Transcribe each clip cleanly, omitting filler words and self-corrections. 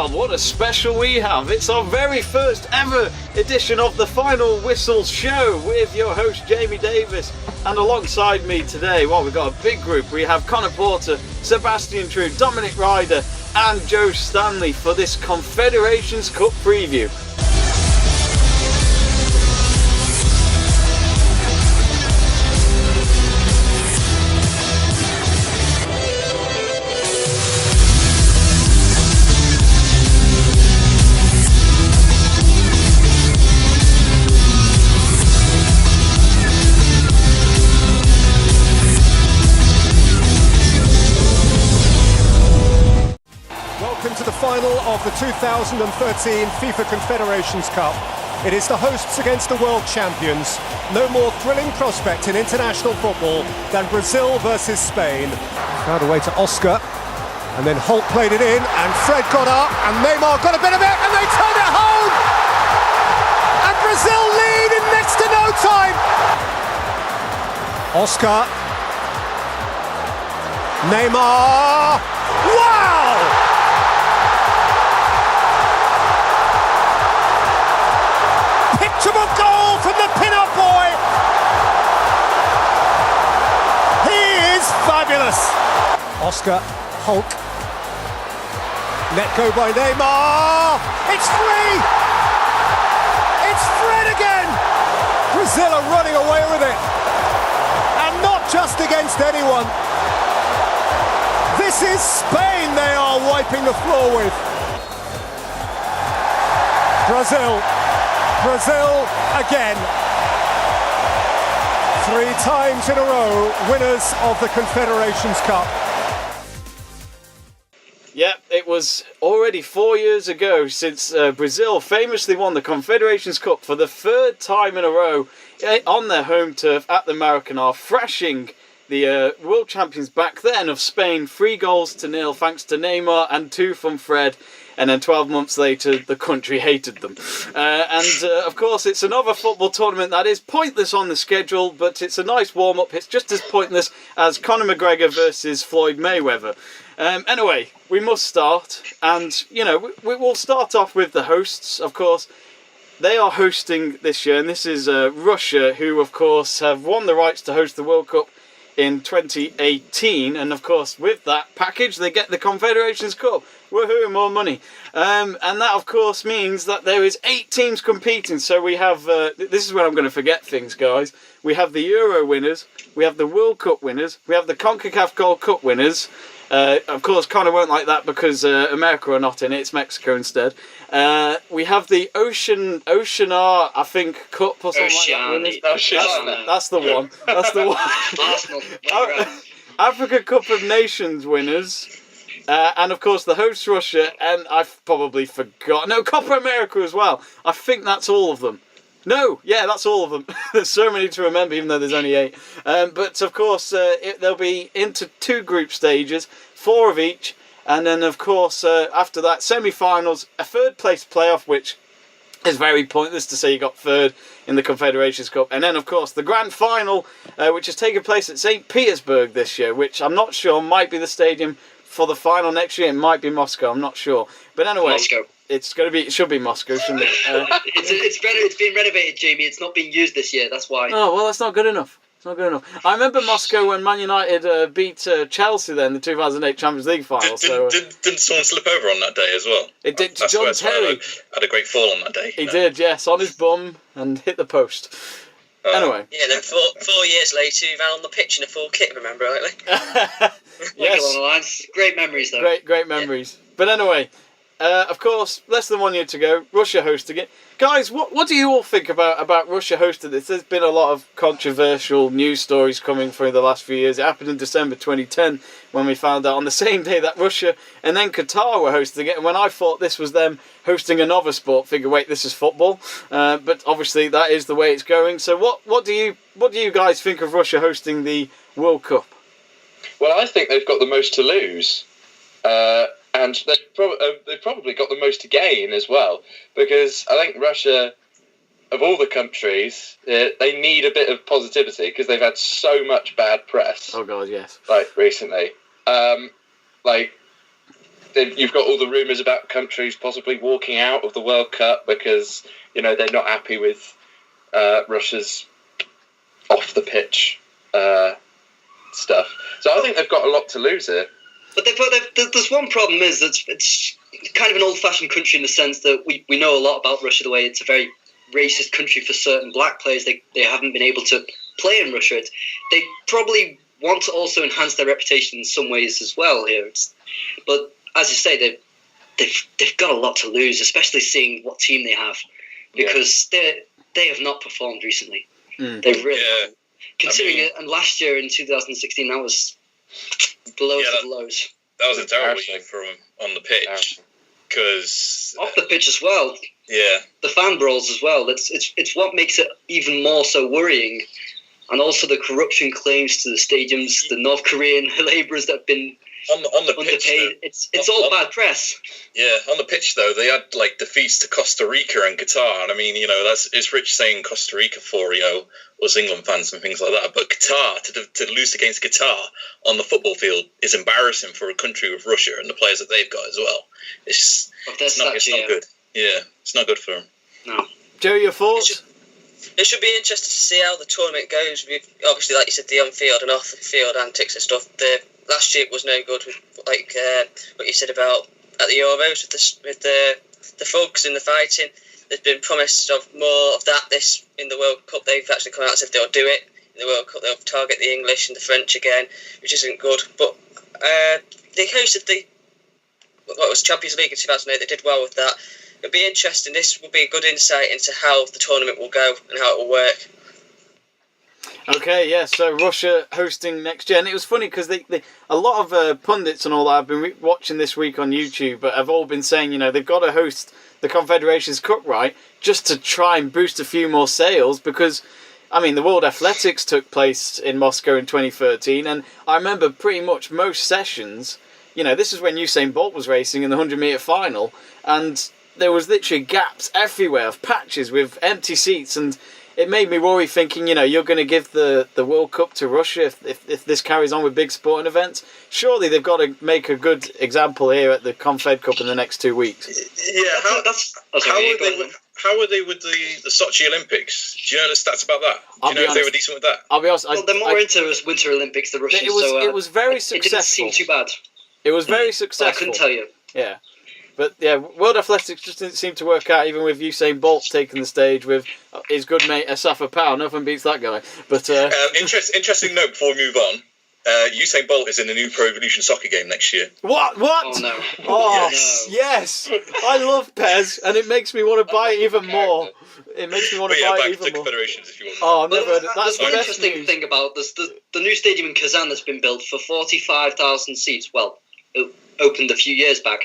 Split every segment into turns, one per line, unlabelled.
God, what a special we have. It's our very first ever edition of the Final Whistle Show with your host Jamie Davies, and alongside me today, well, we've got a big group. We have Conor Porter, Sebastian True, Dominic Ryder and Joe Stanley for this Confederations Cup preview.
To the final of the 2013 FIFA Confederations Cup. It is the hosts against the world champions. No more thrilling prospect in international football than Brazil versus Spain. Found a way to Oscar, and then Holt played it in, and Fred got up, and Neymar got a bit of it, and they turned it home! And Brazil lead in next to no time! Oscar. Neymar. Wow! Picture goal from the pin-up boy. He is fabulous. Oscar, Hulk. Let go by Neymar. It's free. It's Fred again. Brazil are running away with it. And not just against anyone. This is Spain they are wiping the floor with. Brazil again. 3 times in a row, winners of the Confederations Cup.
Yep, it was already 4 years ago since Brazil famously won the Confederations Cup for the 3rd time in a row on their home turf at the Maracanã, thrashing the world champions back then of Spain 3-0 thanks to Neymar and 2 from Fred. And then 12 months later, the country hated them. Of course, it's another football tournament that is pointless on the schedule, but it's a nice warm-up. It's just as pointless as Conor McGregor versus Floyd Mayweather. Anyway, we must start. And, you know, we'll start off with the hosts, of course. They are hosting this year, and this is Russia, who, of course, have won the rights to host the World Cup in 2018, and of course with that package they get the Confederations Cup. Woohoo, more money. And that of course means that there is 8 teams competing. So we have, this is where I'm going to forget things, guys. We have the Euro winners, we have the World Cup winners, we have the CONCACAF Gold Cup winners. Of course, Conor won't like that because America are not in it. It's Mexico instead. We have the Oceania, I think, Cup or something like that. That's the one. That's the one. Africa Cup of Nations winners. And of course the host Russia, and I've probably forgotten. No, Copa America as well. I think that's all of them. No, yeah, that's all of them. There's so many to remember, even though there's only 8. But of course, they'll be into 2 group stages, 4 of each, and then of course after that, semi-finals, a 3rd place playoff, which is very pointless to say you got 3rd in the Confederations Cup, and then of course the grand final, which is taking place at St. Petersburg this year, which I'm not sure might be the stadium for the final next year. It might be Moscow, I'm not sure. But anyway, Moscow. It's going to be. It should be Moscow, shouldn't it?
It's been renovated, Jamie. It's not being used this year. That's why.
Oh well, that's not good enough. It's not good enough. I remember Moscow when Man United beat Chelsea then in the 2008 Champions League final.
Didn't someone slip over on that day as well?
It did. John Terry
had a great fall on that day.
He did, yes, on his bum and hit the post. Anyway.
Yeah, then 4 years later, he ran on the pitch in a full kit. Remember rightly?
Yes.
Along the lines. Great memories, though.
Great memories. Yeah. But anyway. Of course, less than 1 year to go. Russia hosting it, guys. What do you all think about Russia hosting this? There's been a lot of controversial news stories coming through the last few years. It happened in December 2010 when we found out on the same day that Russia and then Qatar were hosting it. And when I thought this was them hosting another sport, figure, wait, this is football. But obviously that is the way it's going. So what do you guys think of Russia hosting the World Cup?
Well, I think they've got the most to lose. And they've probably got the most to gain as well, because I think Russia, of all the countries, they need a bit of positivity because they've had so much bad press.
Oh God, yes.
Like recently, like you've got all the rumours about countries possibly walking out of the World Cup because they're not happy with Russia's off the pitch stuff. So I think they've got a lot to lose here.
But there's one problem is that it's kind of an old-fashioned country in the sense that we know a lot about Russia, the way it's a very racist country for certain black players. They haven't been able to play in Russia. They probably want to also enhance their reputation in some ways as well here. But as you say, they've got a lot to lose, especially seeing what team they have, because they have not performed recently. They really haven't. Considering it, and last year in 2016, that was the lowest of lows.
That was a terrible year for him on the pitch. Because
off the pitch as well.
Yeah.
The fan brawls as well. It's what makes it even more so worrying. And also the corruption claims to the stadiums, the North Korean labourers that have been
on the pitch.
Though, it's all bad press.
Yeah, on the pitch though, they had defeats to Costa Rica and Qatar. And I mean, it's rich saying Costa Rica 4-0 was England fans and things like that. But Qatar, to lose against Qatar on the football field is embarrassing for a country with Russia and the players that they've got as well. It's not good. Yeah, it's not good for them.
No.
Joe, your thoughts?
It should be interesting to see how the tournament goes. Obviously, like you said, the on-field and off-field antics and stuff. Last year was no good with what you said about at the Euros with the thugs and the fighting. There's been promise of more of that in the World Cup. They've actually come out and said they'll do it. In the World Cup, they'll target the English and the French again, which isn't good. But they hosted what was Champions League in 2008. They did well with that. It'll be interesting. This will be a good insight into how the tournament will go and how it will work.
Okay, yeah, so Russia hosting next year. And it was funny because a lot of pundits and all that I've been watching this week on YouTube have all been saying, they've got to host the Confederations Cup, right, just to try and boost a few more sales because, I mean, the World Athletics took place in Moscow in 2013 and I remember pretty much most sessions, this is when Usain Bolt was racing in the 100-metre final and there was literally gaps everywhere of patches with empty seats and it made me worry thinking, you're going to give the World Cup to Russia if this carries on with big sporting events. Surely they've got to make a good example here at the Confed Cup in the next 2 weeks.
Yeah, how are they with the Sochi Olympics? Do you know the stats about that? Do you know if they were decent with that?
I'll be honest.
Well, they're more into Winter Olympics, the Russians.
It was very successful.
It didn't seem too bad.
It was very successful.
I couldn't tell you.
Yeah. But yeah, World Athletics just didn't seem to work out, even with Usain Bolt taking the stage with his good mate Asafa Powell. Nothing beats that guy. But
interesting note before we move on. Usain Bolt is in the new Pro Evolution Soccer game next year.
What?
Oh no!
Oh yes! I love Pez, and it makes me want to buy it even more. It makes me want to buy it even more.
Confederations, if you want.
Oh, I've never heard it. That's
one
the best
interesting
news.
thing about this: the new stadium in Kazan that's been built for 45,000 seats. Well, it opened a few years back.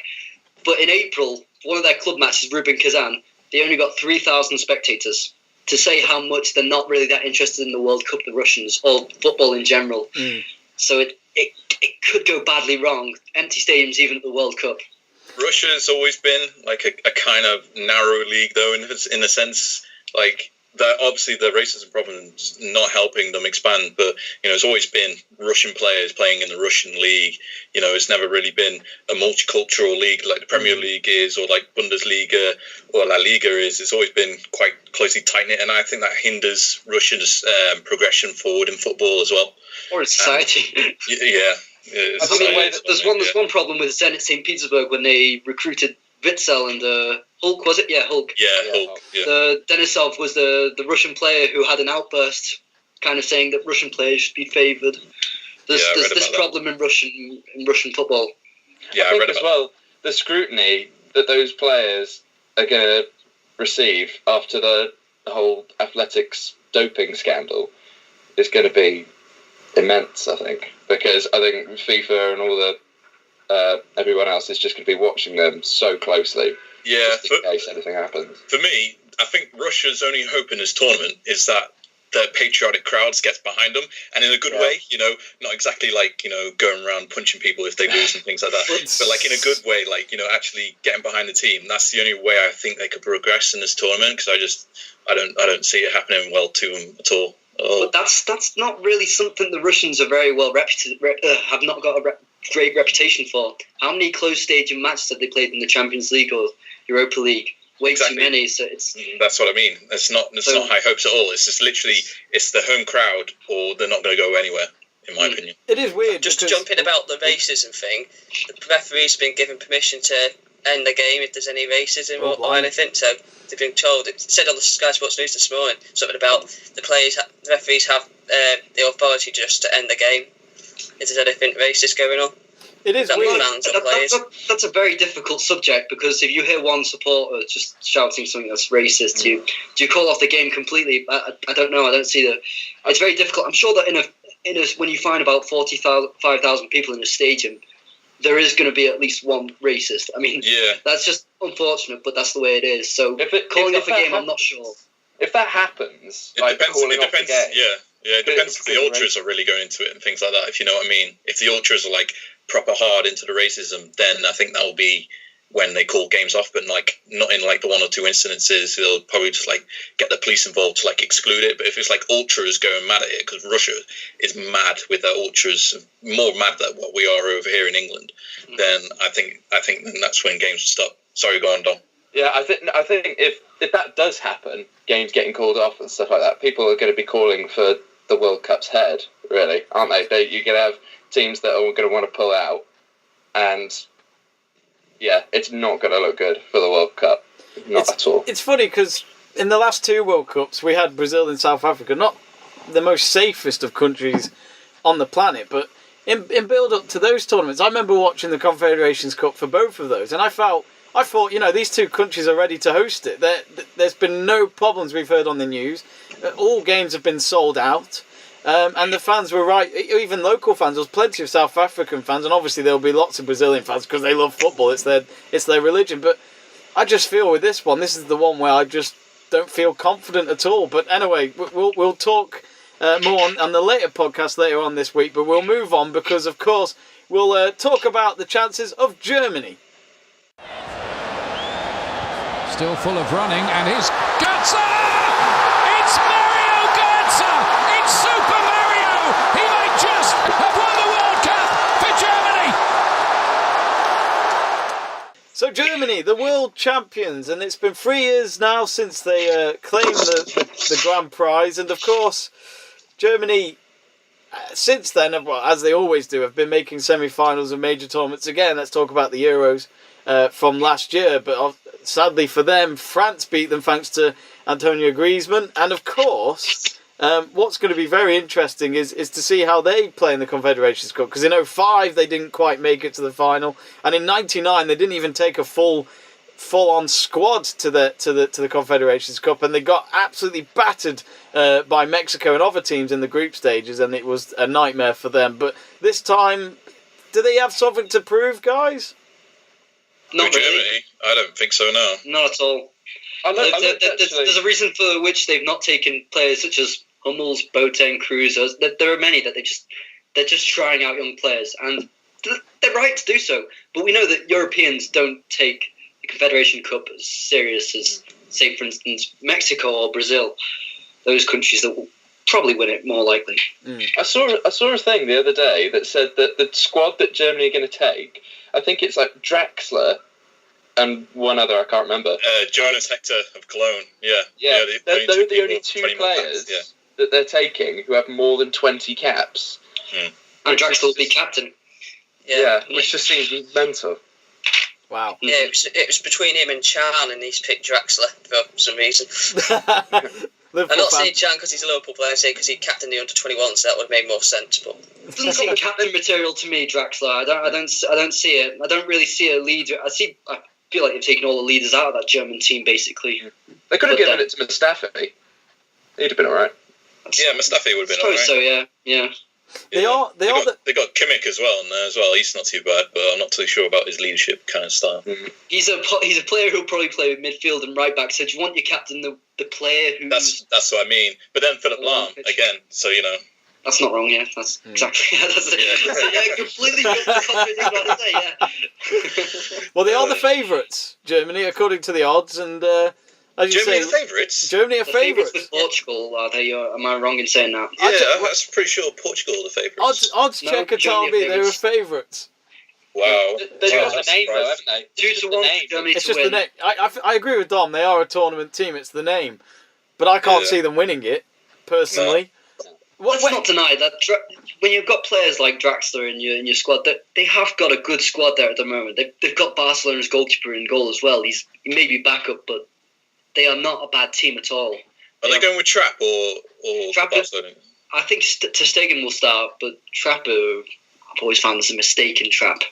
But in April, one of their club matches, Rubin Kazan, they only got 3,000 spectators. To say how much they're not really that interested in the World Cup, the Russians, or football in general. So it could go badly wrong. Empty stadiums, even at the World Cup.
Russia's always been like a kind of narrow league, though, in a sense. Like, obviously the racism problem's not helping them expand, but it's always been Russian players playing in the Russian league. It's never really been a multicultural league like the Premier League is, or like Bundesliga or La Liga is. It's always been quite closely tight knit, and I think that hinders Russia's progression forward in football as well,
or in society.
Yeah.
There's one problem with Zenit St. Petersburg when they recruited Witzel and Hulk, was it? Yeah, Hulk.
Yeah, Hulk. Yeah.
Denisov was the Russian player who had an outburst, kind of saying that Russian players should be favoured. There's this problem in Russian football.
Yeah, I think as well the scrutiny that those players are going to receive after the whole athletics doping scandal is going to be immense. I think because I think FIFA and all the everyone else is just going to be watching them so closely.
Yeah,
just in case anything happens.
For me, I think Russia's only hope in this tournament is that the patriotic crowds gets behind them, and in a good way, not exactly like, going around punching people if they lose and things like that, but like in a good way, like, actually getting behind the team. That's the only way I think they could progress in this tournament, because I don't see it happening well to them at all.
But that's not really something the Russians are very well reputed. Have not got a great reputation for. How many closed stadium matches have they played in the Champions League or Europa League? Way too many. So
that's what I mean. It's not high hopes at all. It's just literally it's the home crowd, or they're not going to go anywhere. In my opinion,
it is weird.
Just to jump in about the racism thing, the referees have been given permission to end the game if there's any racism or anything. So they've been told. It said on the Sky Sports News this morning something about the referees have the authority just to end the game if there's anything racist going on.
It is weird.
That's a very difficult subject, because if you hear one supporter just shouting something that's racist, do you call off the game completely? I don't know. I don't see that. It's very difficult. I'm sure that when you find about 45,000 people in a stadium, there is going to be at least one racist. I mean, that's just unfortunate, but that's the way it is. So calling off a game, I'm not sure.
If that happens,
it depends. It depends if the ultras are really going into it and things like that. If you know what I mean. If the ultras are like proper hard into the racism, then I think that will be when they call games off. But like not in like the one or two incidences, they'll probably just like get the police involved to like exclude it. But if it's like ultras going mad at it, because Russia is mad with their ultras, more mad than what we are over here in England, then I think then that's when games will stop. Sorry, go on, Dom.
Yeah, I think if that does happen, games getting called off and stuff like that, people are going to be calling for the World Cup's head, really, aren't they? You're going to have teams that are going to want to pull out, and yeah, it's not going to look good for the World Cup, at all.
It's funny because in the last two World Cups, we had Brazil and South Africa, not the most safest of countries on the planet, but in build-up to those tournaments, I remember watching the Confederations Cup for both of those, and I thought, these two countries are ready to host it. There's been no problems we've heard on the news. All games have been sold out. And the fans were right. Even local fans. There was plenty of South African fans. And obviously there'll be lots of Brazilian fans because they love football. It's their religion. But I just feel with this one, this is the one where I just don't feel confident at all. But anyway, we'll talk more on the later podcast later on this week. But we'll move on because, of course, we'll talk about the chances of Germany.
Still full of running, and here's Götze! It's Mario Götze! It's Super Mario! He might just have won the World Cup for Germany!
So Germany, the world champions, and it's been 3 years now since they claimed the grand prize, and of course, Germany, since then, as they always do, have been making semi-finals of major tournaments again. Let's talk about the Euros from last year, but sadly for them, France beat them thanks to Antonio Griezmann. And of course, what's going to be very interesting is to see how they play in the Confederations Cup. Because in 2005 they didn't quite make it to the final, and in '99 they didn't even take a full-on squad to the Confederations Cup, and they got absolutely battered by Mexico and other teams in the group stages, and it was a nightmare for them. But this time, do they have something to prove, guys?
Not
Germany?
really.
I don't think so, no.
Not at all. There's a reason for which they've not taken players such as Hummels, Boateng, Cruz. There are many that they're just trying out young players, and they're right to do so. But we know that Europeans don't take the Confederation Cup as serious as, say, for instance, Mexico or Brazil. Those countries that will probably win it more likely.
I saw a thing the other day that said that the squad that Germany are going to take, I think it's like Draxler and one other, I can't remember.
Jonas Hector of Cologne, yeah.
They're the only two players that they're taking who have more than 20 caps.
And Draxler will be captain.
Yeah, which just seems mental.
Wow.
Yeah, it was between him and Chan, and he's picked Draxler for some reason. I'm not saying Chan because he's a Liverpool player, I'm saying because he captained the under-21, so that would have made more sense. But
it doesn't seem captain material to me, Draxler. I don't see it. I don't really see a leader. I feel like they've taken all the leaders out of that German team, basically.
They could have given it to Mustafi. He'd have been all right.
Yeah, Mustafi would have been all right.
So, yeah.
They
got Kimmich as well in there as well. He's not too bad, but I'm not too sure about his leadership kind of style.
He's a player who'll probably play with midfield and right back. So do you want your captain the player who? That's
what I mean. But then Philip Lahm again. So you know.
That's not wrong. Yeah, that's exactly. That's completely contradicting what I say. Yeah.
Well, they are the favourites, Germany, according to the odds, and As you
Germany
say,
the favourites?
Germany are
The favourites
favourites.
with Portugal, are they? Am I wrong in saying that?
Yeah, I'm pretty sure Portugal are the favourites.
Odds
No,
checker told
Germany
me they were
favourites.
favourites.
Wow.
They've
Wow,
got the
that's
name, though,
surprising.
haven't they?
2-1 for Germany
It's
to
just
win.
the name. I agree with Dom. They are a tournament team. It's the name, but I can't
Yeah.
see them winning it personally.
Let's not deny that when you've got players like Draxler in your squad, that they have got a good squad there at the moment. They've got Barcelona's goalkeeper in goal as well. He may be backup, but they are not a bad team at all.
Are they going with Trapp or
Trapp-
Barcelona?
I think Ter Stegen will start, but Trapp, I've always found there's a mistake in Trapp.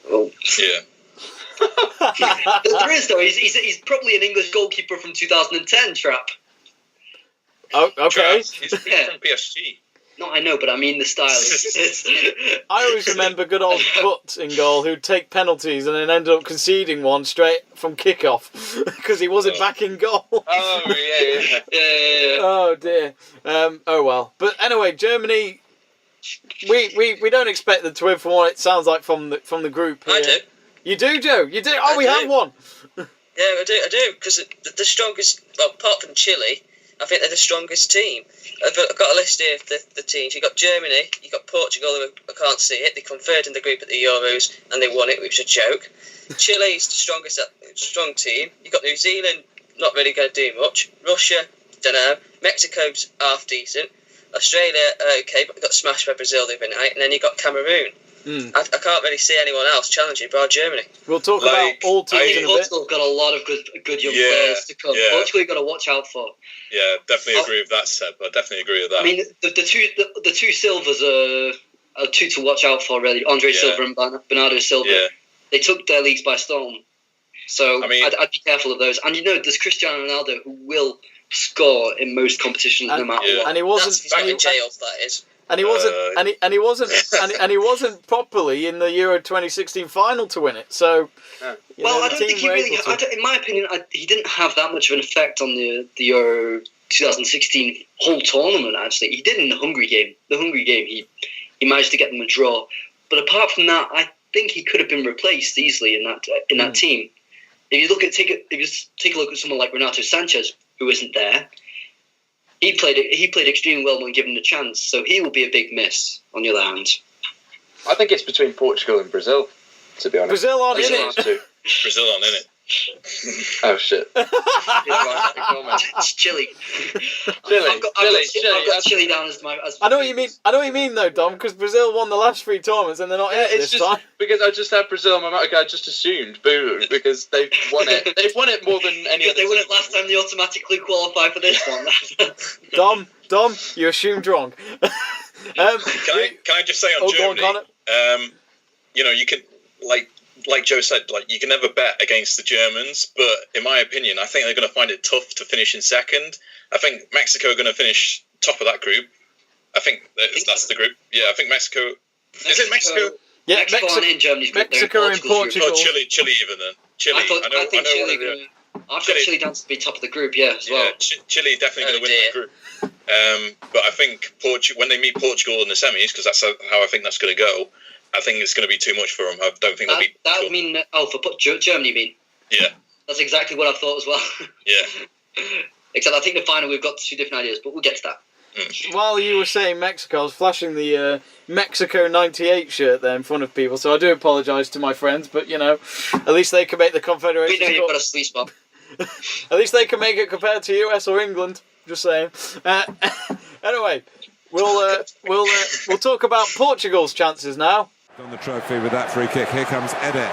Oh.
Yeah.
There is though. He's probably an English goalkeeper from 2010. Trapp.
Oh, okay.
Trapp, he's from PSG.
No, I know, but I mean the style.
I always remember good old Butt in goal who'd take penalties and then end up conceding one straight from kickoff because he wasn't back in goal.
Oh, yeah.
Yeah.
Oh dear. Oh well. But anyway, Germany. We don't expect them to win from what it sounds like from the group.
I
here.
do.
You do, Joe. You do. Oh,
I
we
do.
have one.
Yeah, I do, because the strongest, well, apart from Chile, I think they're the strongest team. I've got a list here of the teams. You've got Germany, you've got Portugal, who I can't see it. They conferred in the group at the Euros, and they won it, which was a joke. Chile's the strong team. You've got New Zealand, not really going to do much. Russia, don't know. Mexico's half decent. Australia, okay, but got smashed by Brazil the other night. And then you've got Cameroon. I can't really see anyone else challenging bar Germany.
We'll talk about all teams in a bit.
Portugal got a lot of good young players to come.
Yeah.
Portugal, you got to watch out for.
Yeah, definitely agree with that, Seb. I definitely agree with that.
I mean, the two Silvas are two to watch out for, really. Andre Silva and Bernardo Silva.
Yeah.
They took their leagues by storm. So
I mean,
I'd be careful of those. And there's Cristiano Ronaldo who will score in most competitions no matter what.
And he wasn't.
That's if he's not in jail, that is.
And he wasn't. And he wasn't properly in the Euro 2016 final to win it. So,
Well, I don't think he really. In my opinion, he didn't have that much of an effect on the Euro 2016 whole tournament. Actually, he did in the Hungary game. He managed to get them a draw. But apart from that, I think he could have been replaced easily in that team. If you take a look at someone like Renato Sanchez, who isn't there. He played extremely well when given the chance, so he will be a big miss. On the other hand,
I think it's between Portugal and Brazil, to be honest.
Brazil aren't in it.
Brazil aren't in it.
Oh shit!
It's Chile.
Chile.
I've got Chile down as my.
I know what you mean. I know what you mean, though, Dom. Because Brazil won the last 3 tournaments and they're not in it
It's
this
just
time.
because I just had Brazil on my mind. I just assumed, boo, because they've won it. They've won it more than any
Because
other.
they won it last time, they automatically qualify for this one.
Dom, you assumed wrong.
Can I just say on Germany?
Go on, Conor.
You can like Joe said, you can never bet against the Germans, but in my opinion, I think they're going to find it tough to finish in second. I think Mexico are going to finish top of that group. I think that's the group. Yeah, I think Mexico. Is it Mexico?
Yeah,
Mexico aren't in Germany's group.
Mexico and Portugal.
Oh, Chile even then. Chile.
I think Chile. I've got Chile down to be top of the group, as well.
Yeah, Chile definitely going to win that group. But I think when they meet Portugal in the semis, because that's how I think that's going to go, I think it's going to be too much for them. I don't think they'll be.
That would mean for Germany. You mean?
Yeah.
That's exactly what I thought as well.
Yeah.
Except I think the final we've got 2 different ideas, but we'll get to that.
While you were saying Mexico, I was flashing the Mexico 98 shirt there in front of people, so I do apologise to my friends, but at least they can make the Confederations
We know you've
Cup.
got a sweet spot.
At least they can make it compared to US or England. Just saying. Anyway, we'll talk about Portugal's chances now.
On the trophy with that free kick. Here comes Eder.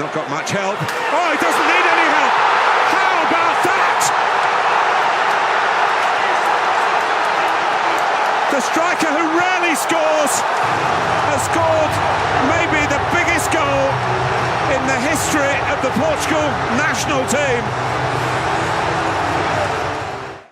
Not got much help. Oh, he doesn't need any help. How about that? The striker who rarely scores has scored maybe the biggest goal in the history of the Portugal national team.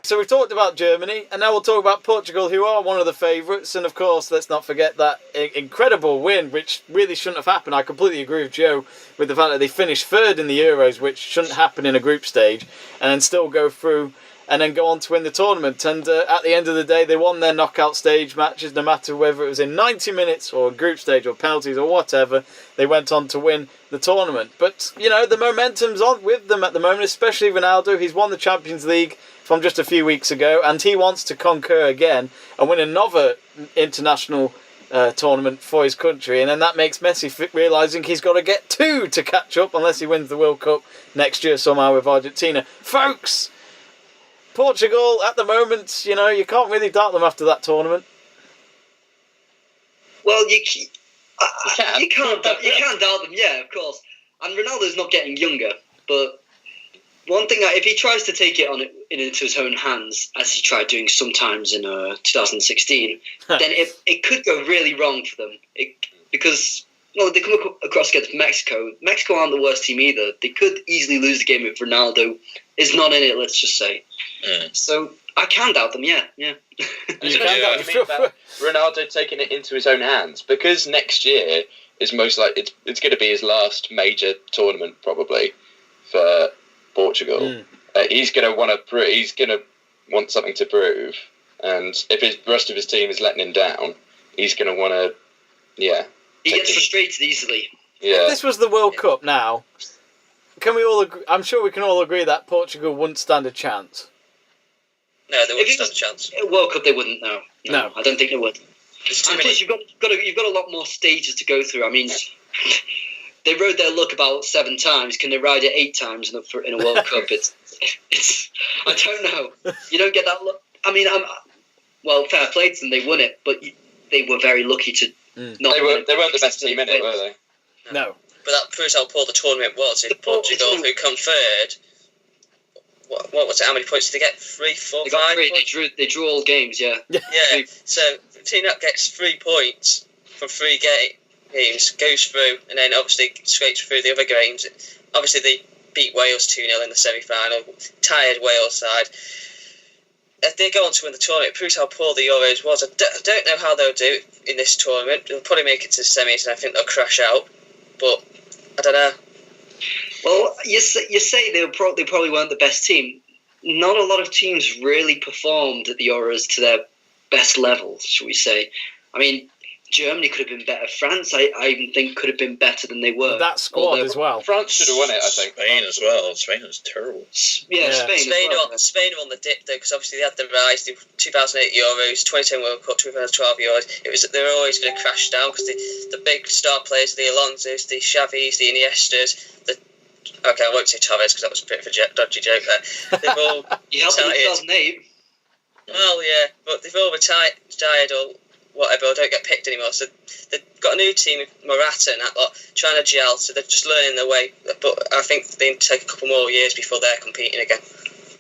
So we've talked about Germany, and now we'll talk about Portugal, who are one of the favourites. And of course, let's not forget that incredible win, which really shouldn't have happened. I completely agree with Joe with the fact that they finished third in the Euros, which shouldn't happen in a group stage, and then still go through and then go on to win the tournament. And at the end of the day, they won their knockout stage matches, no matter whether it was in 90 minutes or group stage or penalties or whatever. They went on to win the tournament. But, you know, the momentum's on with them at the moment, especially Ronaldo. He's won the Champions League from just a few weeks ago, and he wants to conquer again and win another international tournament for his country. And then that makes Messi realising he's got to get 2 to catch up, unless he wins the World Cup next year somehow with Argentina. Folks, Portugal, at the moment, you know, you can't really doubt them after that tournament.
Well, you can't doubt them, yeah, of course. And Ronaldo's not getting younger, but one thing, if he tries to take it into his own hands, as he tried doing sometimes in 2016, then it could go really wrong for them. Because they come across against Mexico. Mexico aren't the worst team either. They could easily lose the game if Ronaldo is not in it, let's just say. So I can doubt them, yeah.
You mean about Ronaldo taking it into his own hands? Because next year is most likely it's going to be his last major tournament probably for Portugal. He's going to want something to prove, and if the rest of his team is letting him down, he's going to want to. He
gets frustrated easily.
Yeah. If this was the World Cup now, can we all agree? I'm sure we can all agree that Portugal wouldn't stand a chance.
No, they wouldn't stand a chance.
World Cup, they wouldn't. No, I don't think they would.
And
plus, you've got a lot more stages to go through. I mean, they rode their luck about 7 times. Can they ride it 8 times in a World Cup? It's. I don't know. You don't get that luck. I mean, fair play to them. They won it, but they were very lucky to not. They weren't
the best team in it, were they?
No.
But that proves how poor the tournament was. In Portugal, who come third. What was it? How many points did they get? 3, 4,
they
5?
Got 3. They drew all games. Yeah.
Yeah. So the team that gets 3 points from 3 games goes through, and then obviously scrapes through the other games. Obviously, they beat Wales 2-0 in the semi-final. Tired Wales side. If they go on to win the tournament, it proves how poor the Euros was. I don't know how they'll do in this tournament. They'll probably make it to the semis, and I think they'll crash out. But I don't know.
Well, you say they probably weren't the best team. Not a lot of teams really performed at the Euros to their best level, shall we say. I mean, Germany could have been better. France, I even think, could have been better than they were.
That squad as well.
France should have won it, I think.
Spain as well. Spain was terrible.
Yeah. Spain
are on the dip, though, because obviously they had the rise, the 2008 Euros, 2010 World Cup, 2012 Euros. They were always going to crash down because the big star players, the Alonsos, the Xavis, the Iniestas, okay, I won't say Torres because that was a bit of a dodgy joke there. They've all
you helped them in 2008.
Well, yeah, but they've all retired or whatever, or don't get picked anymore. So they've got a new team with Morata and that lot trying to gel. So they're just learning their way. But I think they need to take a couple more years before they're competing again.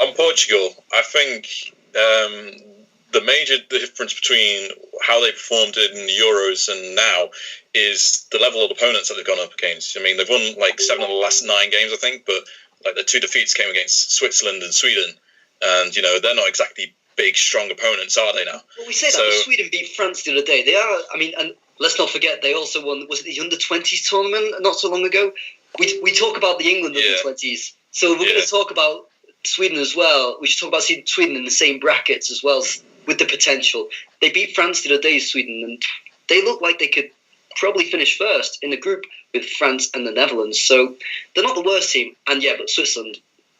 On Portugal, I think the major difference between how they performed in the Euros and now is the level of opponents that they've gone up against. I mean, they've won like 7 of the last 9 games, I think, but like the 2 defeats came against Switzerland and Sweden, and you know they're not exactly big, strong opponents, are they now?
Well, we say that, but Sweden beat France the other day. They are. I mean, and let's not forget they also won. Was it the under-20s tournament not so long ago? We talk about the England under-20s, so we're going to talk about Sweden as well. We should talk about Sweden in the same brackets as well, with the potential. They beat France the other day, Sweden, and they look like they could probably finish first in the group with France and the Netherlands. So they're not the worst team. And but Switzerland,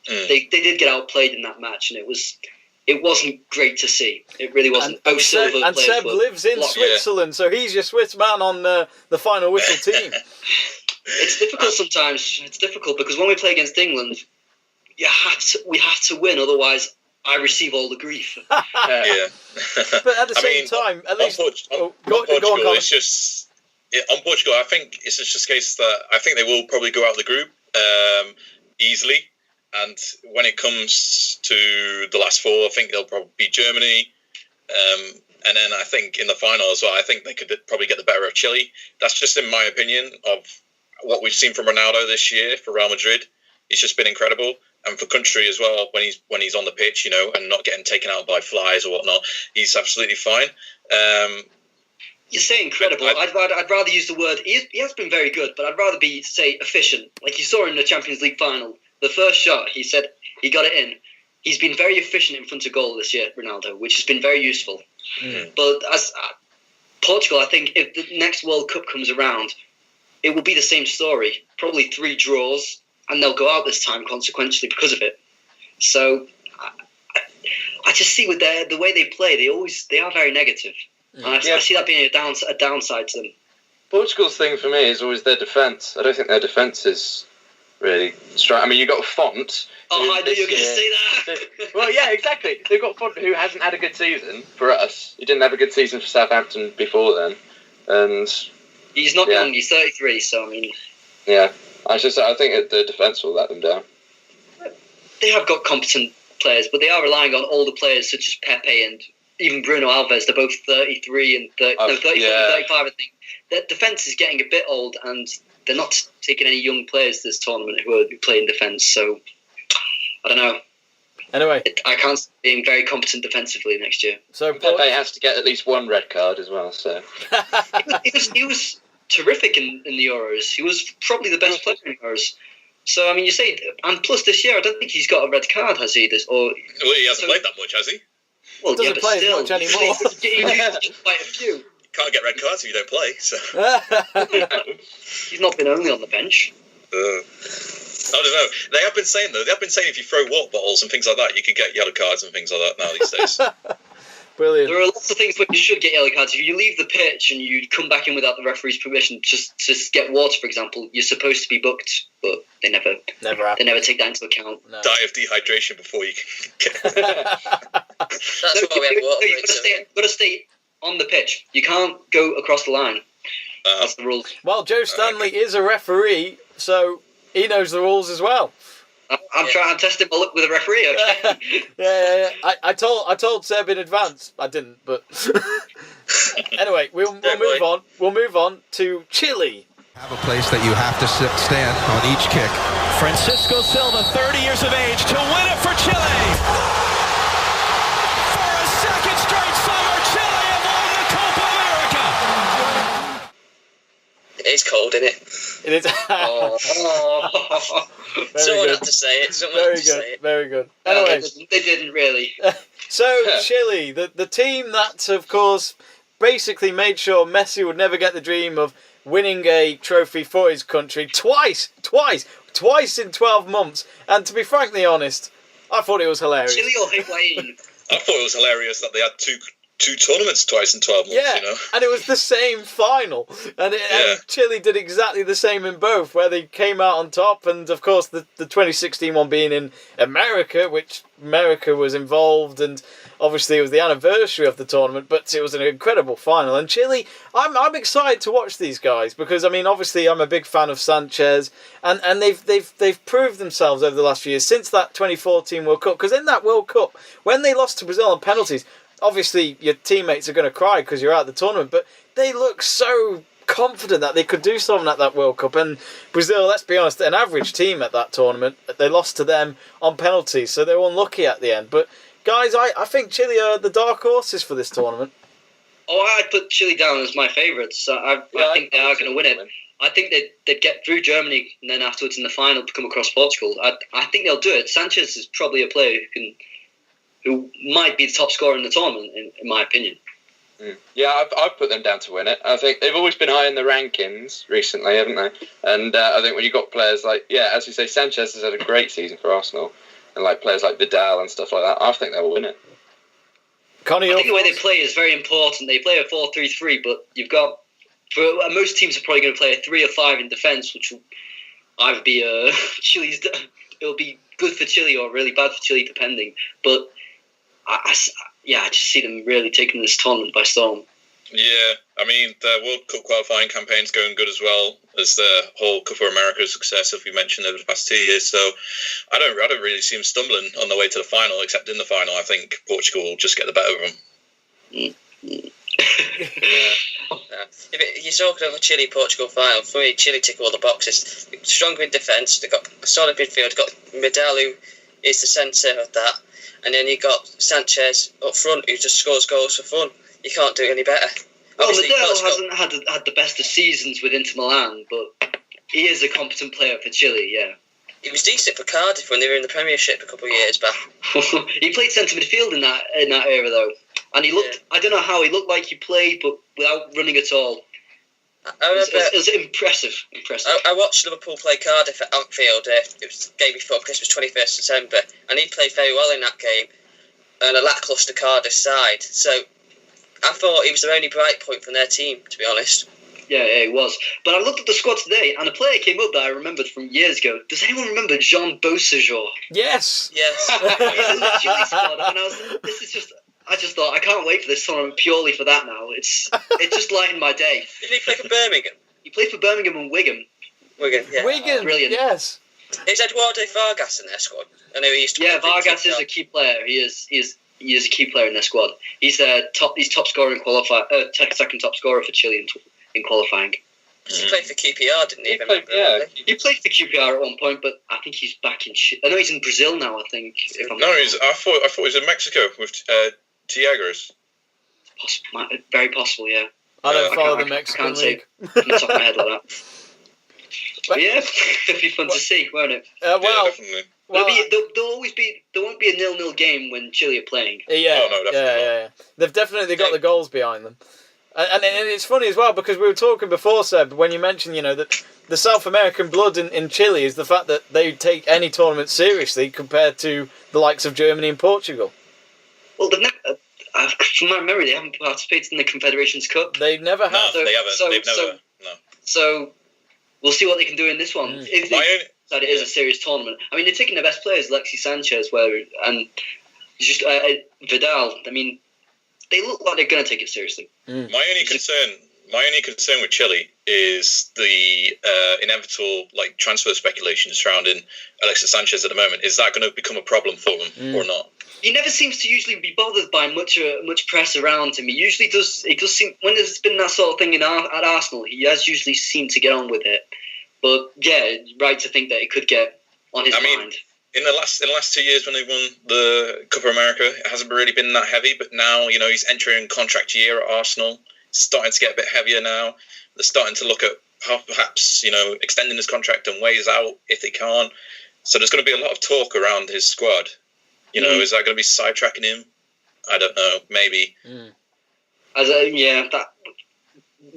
they did get outplayed in that match, and it wasn't great to see. It really wasn't.
And Seb lives in Switzerland, so he's your Swiss man on the final whistle team.
It's difficult sometimes. It's difficult because when we play against England, we have to win, otherwise I receive all the grief.
Yeah.
But at the same time, at least
on Portugal, it's just on Portugal. I think it's just a case that I think they will probably go out of the group easily. And when it comes to the last 4, I think they'll probably be Germany. And then I think in the final as well, I think they could probably get the better of Chile. That's just in my opinion of what we've seen from Ronaldo this year for Real Madrid. It's just been incredible. And for country as well, when he's on the pitch, you know, and not getting taken out by flies or whatnot, he's absolutely fine.
You say incredible. I'd rather use the word. He has been very good, but I'd rather say efficient. Like you saw in the Champions League final, the first shot, he said he got it in. he's been very efficient in front of goal this year, Ronaldo, which has been very useful. But as Portugal, I think if the next World Cup comes around, it will be the same story. Probably 3 draws, and they'll go out this time consequentially because of it. So I just see with the way they play, they are very negative. And I see that being a downside to them.
Portugal's thing for me is always their defence. I don't think their defence is really strong. I mean, you've got Font.
I knew you were going to say that.
Well, yeah, exactly. They've got Font, who hasn't had a good season for us. He didn't have a good season for Southampton before then. And
he's not young, he's 33, so I mean...
Yeah, I think the defence will let them down.
They have got competent players, but they are relying on older players such as Pepe and even Bruno Alves. They're both 33 and 34 and 35, I think. Their defence is getting a bit old, and they're not taking any young players this tournament who play in defence, so I don't know.
Anyway,
I can't see being very competent defensively next year.
So Pepe has to get at least 1 red card as well. So
he was terrific in the Euros. He was probably the best player in the Euros. So I mean, you say, and plus this year, I don't think he's got a red card, has he?
Well, he hasn't played that much, has he?
Well,
doesn't
but
play
still,
as much anymore.
He's quite a few.
Can't get red cards if you don't play. So
he's not been only on the bench.
I don't know. They have been saying if you throw water bottles and things like that, you could get yellow cards and things like that now these days.
Brilliant.
There are lots of things where you should get yellow cards. If you leave the pitch and you come back in without the referee's permission, just to get water, for example, you're supposed to be booked, but they never take that into account.
No.
Die of dehydration before you can get...
That's why we have water.
You've got to stay on the pitch. You can't go across the line. That's the rule.
Well, Joe Stanley is a referee, so he knows the rules as well.
I'm trying to test him with a referee. Okay?
Yeah. I told Seb in advance. I didn't, but anyway, we'll move on. We'll move on to Chile.
Have a place that you have to stand on each kick.
Francisco Silva, 30 years of age, to win it for Chile. For a second straight summer, Chile have won the Copa America.
It's cold, isn't it?
It is.
Someone had to say it.
Very good. Anyway,
they didn't really.
So Chile, the team that, of course, basically made sure Messi would never get the dream of winning a trophy for his country twice in 12 months. And to be frankly honest, I thought it was hilarious.
Chile or Higuain?
I thought it was hilarious that they had two tournaments twice in 12 months,
yeah,
you know?
And it was the same final. And Chile did exactly the same in both, where they came out on top. And, of course, the 2016 one being in America, which America was involved. And, obviously, it was the anniversary of the tournament. But it was an incredible final. And Chile, I'm excited to watch these guys. Because, I mean, obviously, I'm a big fan of Sanchez. And they've proved themselves over the last few years, since that 2014 World Cup. Because in that World Cup, when they lost to Brazil on penalties, obviously, your teammates are going to cry because you're out of the tournament, but they look so confident that they could do something at that World Cup. And Brazil, let's be honest, an average team at that tournament, they lost to them on penalties, so they were unlucky at the end. But, guys, I think Chile are the dark horses for this tournament.
Oh, I'd put Chile down as my favourites. So I think they are going to win it. I think they'd get through Germany and then afterwards in the final to come across Portugal. I think they'll do it. Sanchez is probably a player who might be the top scorer in the tournament, in my opinion.
Yeah, I've put them down to win it. I think they've always been high in the rankings recently, haven't they? And I think when you've got players like, as you say, Sanchez has had a great season for Arsenal, and like players like Vidal and stuff like that, I think they'll win it.
Conor,
I think the way they play is very important. They play a 4-3-3, but you've got... most teams are probably going to play a 3 or 5 in defence, which will either be Chile's... It'll be good for Chile or really bad for Chile, depending. But... I just see them really taking this tournament by storm.
Yeah, I mean, the World Cup qualifying campaign's going good as well as the whole Copa America success, as we mentioned over the past 2 years. So I don't really see them stumbling on the way to the final, except in the final, I think Portugal will just get the better of them.
You're talking of a Chile-Portugal final. For me, Chile tick all the boxes. Stronger in defence, they've got a solid midfield, they've got Vidal, who is the centre of that. And then you got Sanchez up front, who just scores goals for fun. You can't do it any better.
Well, Vidal hasn't had the best of seasons with Inter Milan, but he is a competent player for Chile, yeah.
he was decent for Cardiff when they were in the Premiership a couple of years back.
He played centre midfield in that era though, and he looked. I don't know how he looked like he played, but without running at all. It was impressive.
I watched Liverpool play Cardiff at Anfield. It was the game before Christmas, 21st December, and he played very well in that game, and a lacklustre Cardiff side. So I thought he was their only bright point from their team, to be honest.
Yeah, it was. But I looked at the squad today, and a player came up that I remembered from years ago. Does anyone remember Jean Beausejour?
Yes.
Yes.
He's in the Chile squad, and I just thought, I can't wait for this tournament purely for that now. It's just lightened my day.
Didn't he play for Birmingham?
He played for Birmingham and Wigan.
Yeah.
Wigan,
brilliant.
Yes.
Is Eduardo Vargas in their squad? I know he used to.
Yeah, Vargas is a key player. He is a key player in their squad. He's top scorer in second top scorer for Chile in qualifying.
He played for QPR, didn't he?
He played for QPR at one point, but I think he's back in. I know he's in Brazil now. I think.
I thought he was in Mexico with Tiagres.
Very possible, yeah.
I don't follow the Mexican league.
I can't say on the top of my head like that. But yeah, it'll be fun to see, won't it?
Definitely.
There won't be a 0-0 game when Chile are playing.
Yeah,
no, definitely not.
They've definitely got the goals behind them. And it's funny as well, because we were talking before, Seb, when you mentioned, that the South American blood in Chile is the fact that they take any tournament seriously compared to the likes of Germany and Portugal.
Well, they've never, from my memory, they haven't participated in the Confederations Cup.
They never have.
No, they haven't.
So we'll see what they can do in this one. If it is a serious tournament. I mean, they're taking their best players, Alexis Sanchez, and just Vidal. I mean, they look like they're going to take it seriously.
My only concern with Chile is the inevitable transfer speculation surrounding Alexis Sanchez at the moment. Is that going to become a problem for them or not?
He never seems to usually be bothered by much press around him. He usually does. It does seem, when there's been that sort of thing at Arsenal, he has usually seemed to get on with it. But yeah, right to think that it could get on his mind.
In the last 2 years when they won the Copa America, it hasn't really been that heavy. But now, he's entering contract year at Arsenal. It's starting to get a bit heavier now. They're starting to look at perhaps, extending his contract and ways out if they can't. So there's going to be a lot of talk around his squad. Is that going to be sidetracking him? I don't know. Maybe.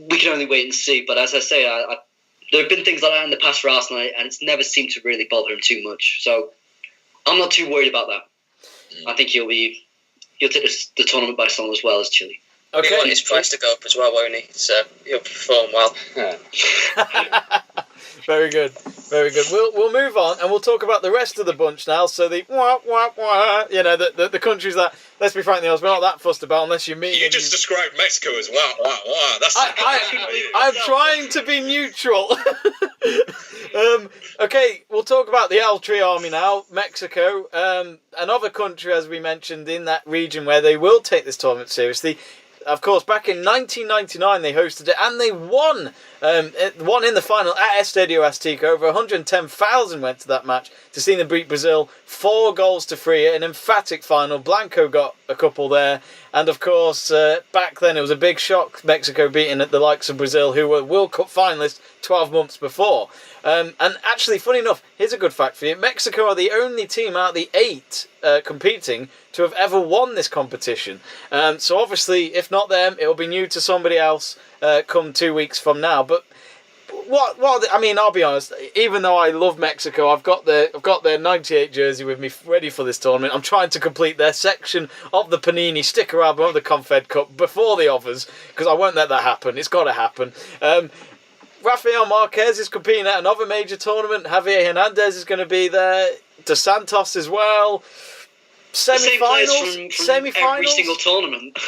We can only wait and see. But as I say, there have been things like that in the past for Arsenal, and it's never seemed to really bother him too much. So I'm not too worried about that. I think he'll take the tournament by storm as well as Chile.
Okay. He'll want his price to go up as well, won't he? So he'll perform well.
Very good, very good. We'll move on and we'll talk about the rest of the bunch now. So the the countries that, let's be frank, we're not that fussed about unless you meet.
You just described Mexico as That's.
I'm trying to be neutral. Okay, we'll talk about the El Tri Army now. Mexico, another country, as we mentioned, in that region where they will take this tournament seriously. Of course, back in 1999, they hosted it and they won. Won in the final at Estadio Azteca. Over 110,000 went to that match to see them beat Brazil 4-3. An emphatic final. Blanco got a couple there. And of course, back then it was a big shock. Mexico beating the likes of Brazil, who were World Cup finalists 12 months before. And actually, funny enough, here's a good fact for you. Mexico are the only team out of the 8 competing to have ever won this competition. So obviously, if not them, it will be new to somebody else come 2 weeks from now. But I'll be honest. Even though I love Mexico, I've got their '98 jersey with me, ready for this tournament. I'm trying to complete their section of the Panini sticker album of the Confed Cup before the others, because I won't let that happen. It's got to happen. Rafael Marquez is competing at another major tournament. Javier Hernandez is going to be there. Dos Santos as well. Semi-finals.
Every single tournament.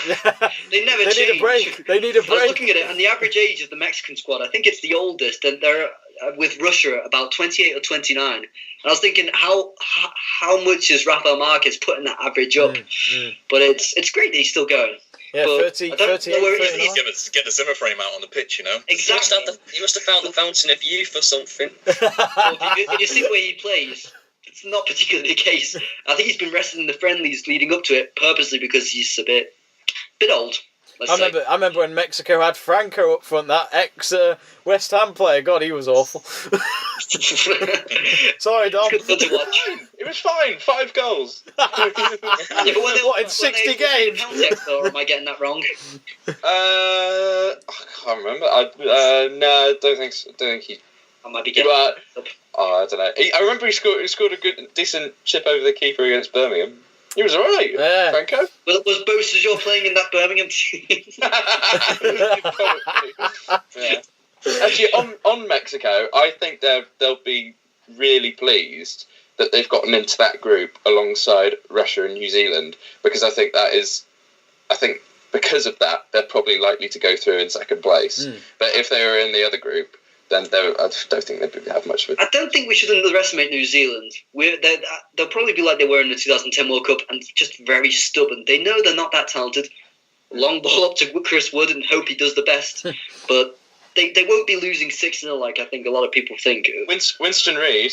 They never change.
They need a break.
I was looking at it, and the average age of the Mexican squad, I think it's the oldest, and they're with Russia about 28 or 29. And I was thinking, how much is Rafael Marquez putting that average up? But it's great that he's still going.
Yeah, 38, 39.
Get the Zimmer frame out on the pitch,
Exactly.
He must have found the fountain of youth or something.
If you see the way he plays, it's not particularly the case. I think he's been resting in the friendlies leading up to it purposely because he's a bit old.
I remember when Mexico had Franco up front, that ex West Ham player. God, he was awful. Sorry, Dom.
Good fun to watch.
It was fine. 5 goals.
What, in 60 games?
Or am I getting that wrong?
I can't remember. No, I don't think so. I don't think he.
I might be getting.
I don't know. I remember he scored a decent chip over the keeper against Birmingham. He was alright, Franco.
Was Bo Sajor playing in that Birmingham team?
Yeah. Actually, on Mexico, I think they'll be really pleased that they've gotten into that group alongside Russia and New Zealand, because I think because of that, they're probably likely to go through in second place. But if they were in the other group, then I don't think they'd have much of it.
I don't think we should underestimate New Zealand. They'll probably be like they were in the 2010 World Cup and just very stubborn. They know they're not that talented. Long ball up to Chris Wood and hope he does the best. But they won't be losing 6-0 like I think a lot of people think.
Winston Reid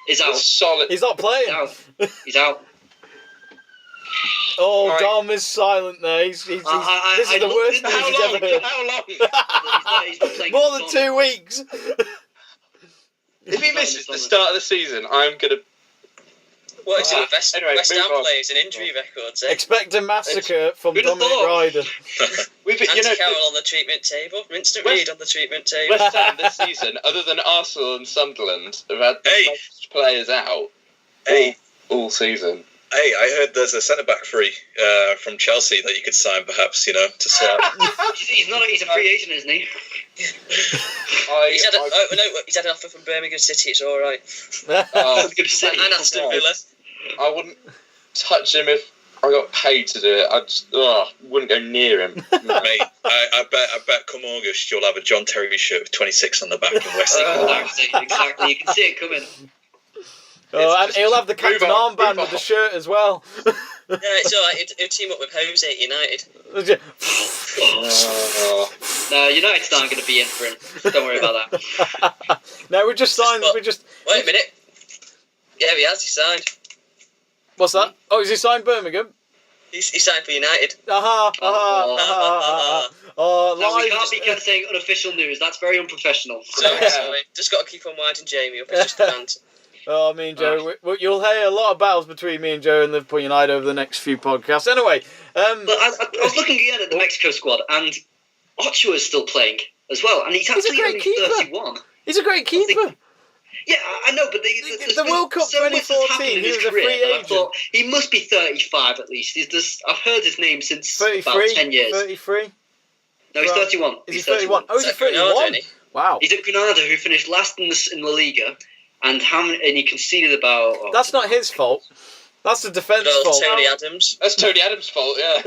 is out.
Solid.
He's not playing.
He's out.
Oh, right. Dom is silent there. This is the worst news he's ever heard.
How long?
He's not playing
more than 2 weeks.
If he misses the start of the season, I'm going to...
What is it? West Ham players and injury records, eh?
Expect a massacre from Dominic Ryder.
Andy Carroll on the treatment table. Winston Reid on the treatment table.
West Ham this season, other than Arsenal and Sunderland, have had the most players out all season.
Hey, I heard there's a centre-back free from Chelsea that you could sign, perhaps, to start.
He's a free agent, isn't he?
He's had an offer from Birmingham City, it's alright. And Aston Villa.
I wouldn't touch him if I got paid to do it. I just wouldn't go near him.
Mate, I bet come August you'll have a John Terry shirt with 26 on the back in West Ham.
Exactly, you can see it coming.
And he'll have the captain armband with the shirt as well.
Yeah, it's alright. He'll team up with Jose at United.
No, United aren't going to be in for him. Don't worry about that.
No, we just signed.
Wait a minute. Yeah, he signed.
What's that? Oh, is he signed Birmingham?
He signed for United.
Oh,
no, we can't be saying unofficial news. That's very unprofessional.
Sorry. Just got to keep on winding Jamie up. It's just a banter.
Oh, me and Joe, you'll hear a lot of battles between me and Joe and Liverpool United over the next few podcasts. Anyway,
but I was looking again at the Mexico squad, and Ochoa is still playing as well, and he's actually only 31.
He's a great keeper.
Yeah, I know, but the
World Cup 2014, he was a free agent.
I thought he must be 35 at least. I've heard his name since about 10 years.
33?
No, he's 31.
Is he 31? Oh, he's 31? Wow.
He's at Granada, who finished last in La Liga. And he conceded about...
That's not his fault. That's the defence fault.
Tony Adams.
That's Tony Adams' fault, yeah.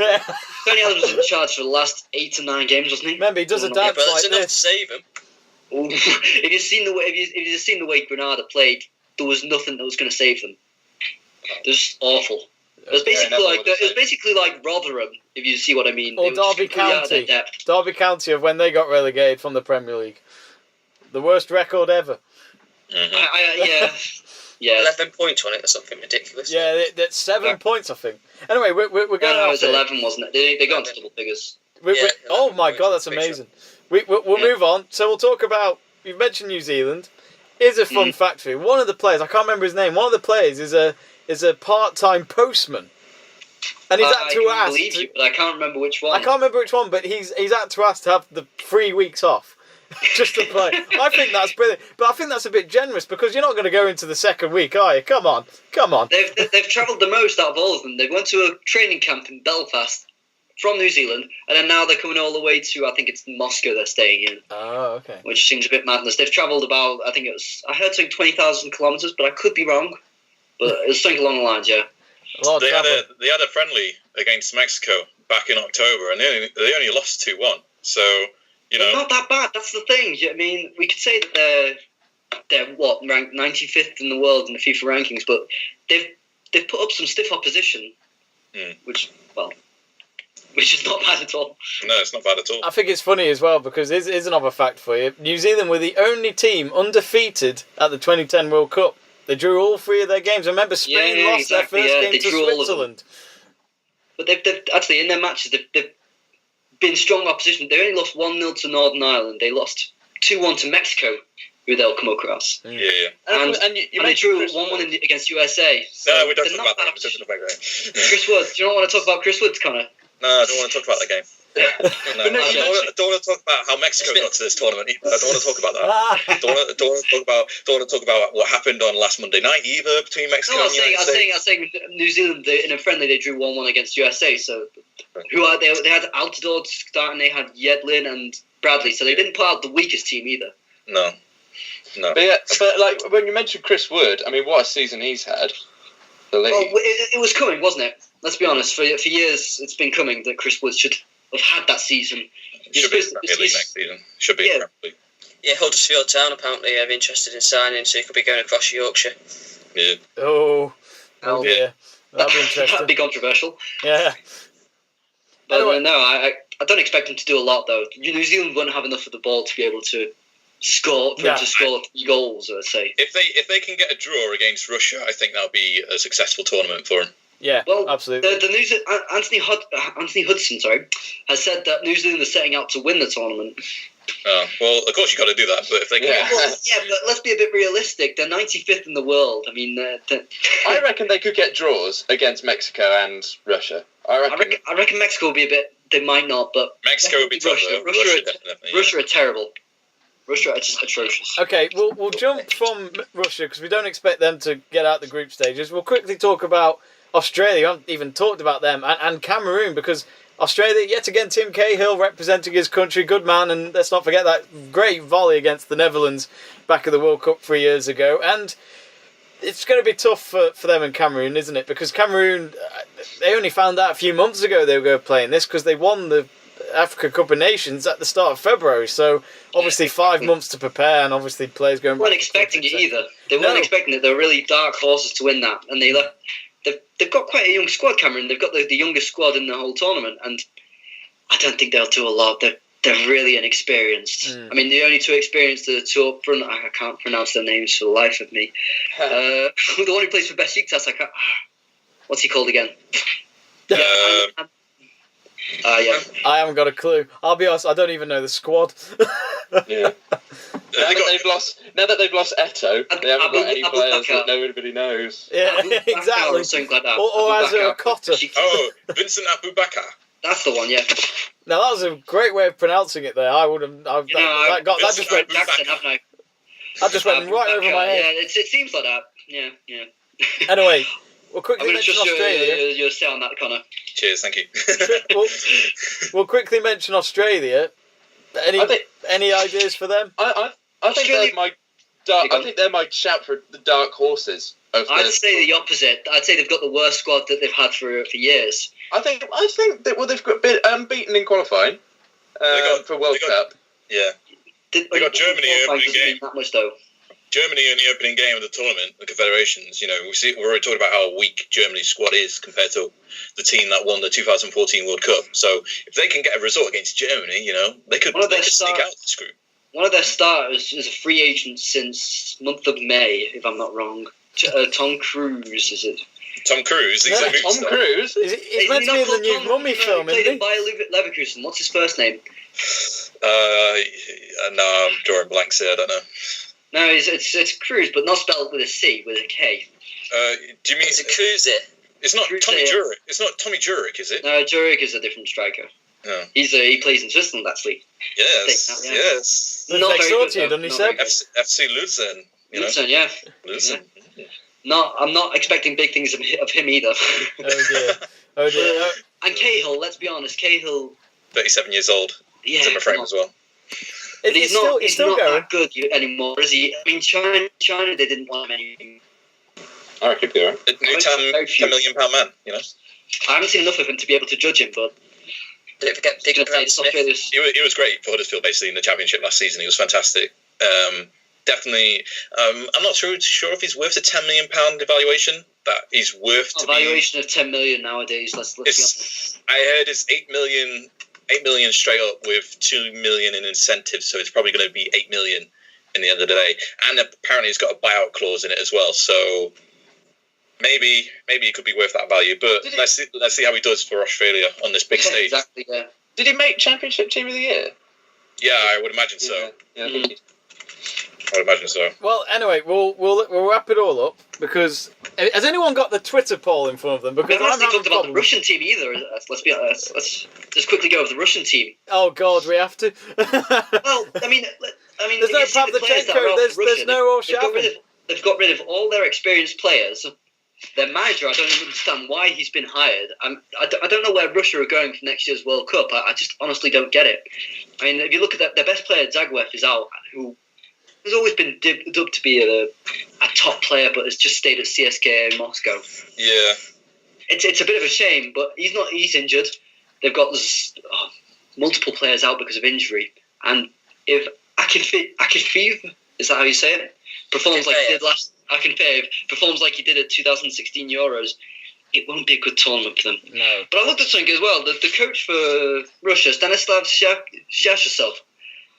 Tony Adams was in charge for the last 8 to 9 games, wasn't he?
Remember, he does a dance like
that's enough
this.
to save him.
If you've seen the way Granada played, there was nothing that was going to save them. It was awful. It was basically like Rotherham, if you see what I mean.
Or Derby County. Derby County of when they got relegated from the Premier League. The worst record ever.
Mm-hmm. Yeah. 11 points on it or something ridiculous.
Yeah, that's 7 points, I think. Anyway, we're going
no, it was 11, wasn't it? They got into double figures.
Oh my God, that's amazing. We'll move on. So we'll talk about, you mentioned New Zealand. Here's a fun fact for you. One of the players, I can't remember his name, one of the players is a part-time postman. And he's had to ask...
but I can't remember which one.
But he's had to ask to have the 3 weeks off. Just to play. I think that's brilliant. But I think that's a bit generous because you're not going to go into the second week, are you? Come on.
They've travelled the most out of all of them. They went to a training camp in Belfast from New Zealand, and then now they're coming all the way to, I think it's Moscow they're staying in.
Oh, okay.
Which seems a bit madness. They've travelled about, I heard something 20,000 kilometres, but I could be wrong. But it was something along the lines, yeah.
They had a friendly against Mexico back in October, and they only lost 2-1. So...
It's not that bad. That's the thing. I mean, we could say that they're ranked 95th in the world in the FIFA rankings, but they've put up some stiff opposition, which is not bad at all.
No, it's not bad at all.
I think it's funny as well because here's another fact for you. New Zealand were the only team undefeated at the 2010 World Cup. They drew all 3 of their games. I remember Spain lost their first game to Switzerland.
But they've actually in their matches they've been strong opposition. They only lost 1-0 to Northern Ireland. They lost 2-1 to Mexico, who they'll come across.
Yeah.
And they drew 1-1 against USA. So
No, we don't
they're
talk
not
about that.
bad.
We don't talk about that.
Chris Woods. Do you not want to talk about Chris Woods, Conor?
No, I don't want to talk about that game. No, I don't want to talk about how Mexico got to this tournament either. I don't want to talk about that. I don't want to talk about what happened on last Monday night either between Mexico
No,
and USA.
I was saying New Zealand in a friendly they drew 1-1 against USA. So they had Altidore starting, they had Yedlin and Bradley, so they didn't put out the weakest team either.
No.
But like when you mentioned Chris Wood, I mean, what a season he's had. The league.
Well, it was coming, wasn't it? Let's be honest. For years, it's been coming that Chris Wood should have had that season.
Should be Premier League next season. Should be Premier League.
Yeah, Huddersfield Town apparently are interested in signing, so he could be going across Yorkshire.
Yeah.
Oh dear. That'd be interesting.
That'd be controversial.
Yeah.
But
Anyway.
no, I don't expect him to do a lot though. New Zealand won't have enough of the ball to be able to score 3 goals. I'd say.
If they can get a draw against Russia, I think that'll be a successful tournament for them.
Yeah,
well,
absolutely.
Anthony Hudson, has said that New Zealand is setting out to win the tournament.
Oh, well, of course you got to do that, but if they can,
but let's be a bit realistic. They're 95th in the world. I mean,
I reckon they could get draws against Mexico and Russia. I
reckon Mexico will be a bit. They might not, but
Mexico would be tough. Russia definitely.
Russia are terrible. Russia are just atrocious.
Okay, we'll jump from Russia because we don't expect them to get out the group stages. We'll quickly talk about Australia. I haven't even talked about them, and Cameroon, because Australia, yet again, Tim Cahill representing his country, good man, and let's not forget that great volley against the Netherlands back at the World Cup 3 years ago. And it's going to be tough for them in Cameroon, isn't it? Because Cameroon, they only found out a few months ago they were going to play in this because they won the Africa Cup of Nations at the start of February. So obviously 5 months to prepare, and obviously players going.
They weren't expecting it either. They weren't expecting it. They were really dark horses to win that, and they left. They've got quite a young squad, Cameroon. They've got the youngest squad in the whole tournament, and I don't think they'll do a lot. They're really inexperienced. I mean, the only two experienced are the two up front. I can't pronounce their names for the life of me. The one who plays for Besiktas, what's he called again?
Yeah. I haven't got a clue. I'll be honest, I don't even know the squad.
Yeah. Now that they've lost Eto'o, they haven't got any players that nobody knows.
Yeah, exactly.
Like that.
Or as a Cotter.
Oh, Vincent Abubakar.
That's the one, yeah.
Now that was a great way of pronouncing it there. I would have. That just went. That just went right over my head.
Yeah, it seems like that. Yeah.
Anyway, we'll quickly mention Australia.
You'll stay on that, Conor.
Cheers, thank you.
We'll quickly mention Australia. Any ideas for them?
I think they're my. I think they're my shout for the dark horses.
I'd say the opposite. I'd say they've got the worst squad that they've had for years.
I think that they've got beaten in qualifying for World Cup.
Yeah, they got Germany opening game.
That much though.
Germany in the opening game of the tournament, the Confederations. You know, we're already talking about how weak Germany's squad is compared to the team that won the 2014 World Cup. So if they can get a result against Germany, you know, they could sneak out this group.
One of their starters is a free agent since month of May, if I'm not wrong. Tom Cruise, is it?
Tom Cruise?
Tom Cruise?
He's meant to be in the new Mummy film, isn't he?
Bayer Leverkusen. What's his first name?
No, I'm drawing blanks here. I don't know.
No, it's Cruise, but not spelled with a C, with a K.
Do you mean
it's a Cruise?
It's not
Cruise,
Tommy Jurek. It's not Tommy Jurek, is it?
No, Jurek is a different striker.
No.
He plays in Switzerland, actually.
Yes, yes.
Not very good,
doesn't he, Seb?
FC Luzern.
Luzern, yeah.
Luzern.
Yeah. I'm not expecting big things of him either.
Oh dear.
And Cahill, let's be honest, Cahill.
37 years old.
Yeah.
He's in my frame as well.
But he's not
going.
that good anymore, is he? I mean, China, they didn't want him anymore.
I reckon he'll be alright.
A new £10 million man, you know.
I haven't seen enough of him to be able to judge him, but.
Don't forget Dick Smith.
He was great for Huddersfield, basically, in the Championship last season. He was fantastic. Definitely, I'm not sure if he's worth a £10 million evaluation. That he's worth to
evaluation of 10 million nowadays. Let's be honest.
I heard it's 8 million straight up with 2 million in incentives, so it's probably going to be 8 million in the end of the day. And apparently, it's got a buyout clause in it as well. So maybe it could be worth that value. But let's see how he does for Australia on this big stage.
Exactly. Yeah.
Did he make Championship Team of the Year?
Yeah, I would imagine so.
Yeah, I think he...
I would imagine so.
Well, anyway, we'll wrap it all up because has anyone got the Twitter poll in front of them?
We
Because
haven't
I'm
actually
having
talked about the
problems.
Russian team either. Let's be honest. Let's just quickly go over the Russian team.
Oh God, we have to.
Well, I mean,
There's no
you see the players that are
Pavlyuchenko.
off
There's
Russia,
no
they've
Orshavin.
They've got rid of all their experienced players. Their manager, I don't understand why he's been hired. I don't know where Russia are going for next year's World Cup. I just honestly don't get it. I mean, if you look at their best player, Zagoev, is out, who has always been dubbed to be a top player, but has just stayed at CSKA in Moscow.
Yeah.
It's a bit of a shame, but he's not. He's injured. They've got multiple players out because of injury. And if Akinfeev, is that how you say it? Performs like he did Akinfeev performs like he did at 2016 Euros, it won't be a good tournament for them.
No.
But I looked at something as well. The coach for Russia, Stanislav Shashasov,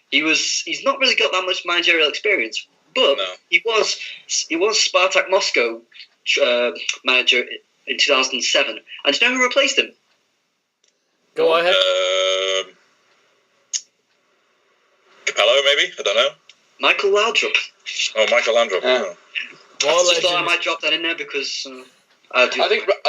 he's not really got that much managerial experience, but he was Spartak Moscow manager in 2007. And do you know who replaced him?
Go ahead.
Capello, maybe? I don't know.
Michael Laudrup.
Oh, Michael Laudrup. Oh.
I just thought I might drop that in there because
I